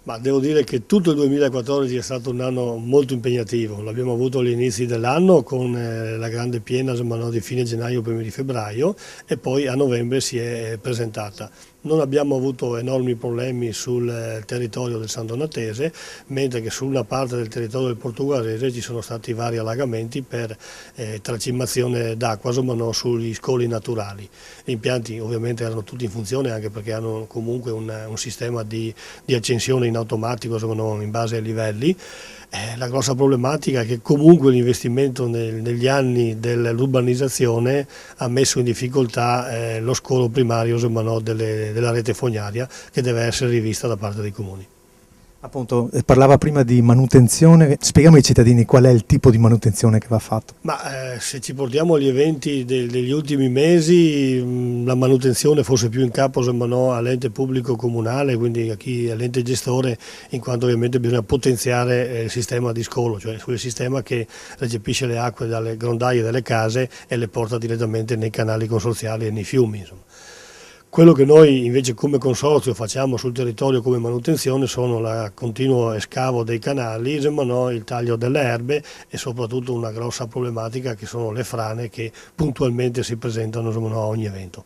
Ma devo dire che tutto il 2014 è stato un anno molto impegnativo, l'abbiamo avuto all'inizio dell'anno con la grande piena insomma, no, di fine gennaio, primi di febbraio e poi a novembre si è presentata. Non abbiamo avuto enormi problemi sul territorio del San Donatese, mentre che su una parte del territorio del Portogalese ci sono stati vari allagamenti per tracimazione d'acqua insomma, no, sugli scoli naturali. Gli impianti ovviamente erano tutti in funzione anche perché hanno comunque un sistema di accensione in automatico in base ai livelli. La grossa problematica è che comunque l'investimento negli anni dell'urbanizzazione ha messo in difficoltà lo scolo primario della rete fognaria che deve essere rivista da parte dei comuni. Appunto, parlava prima di manutenzione, spieghiamo ai cittadini qual è il tipo di manutenzione che va fatto. Ma se ci portiamo agli eventi degli ultimi mesi, la manutenzione fosse più in capo no, all'ente pubblico comunale, quindi all'ente gestore, in quanto ovviamente bisogna potenziare il sistema di scolo, cioè quel sistema che recepisce le acque dalle grondaie delle case e le porta direttamente nei canali consorziali e nei fiumi. Insomma. Quello che noi invece come consorzio facciamo sul territorio come manutenzione sono il continuo scavo dei canali, il taglio delle erbe e soprattutto una grossa problematica che sono le frane che puntualmente si presentano a ogni evento.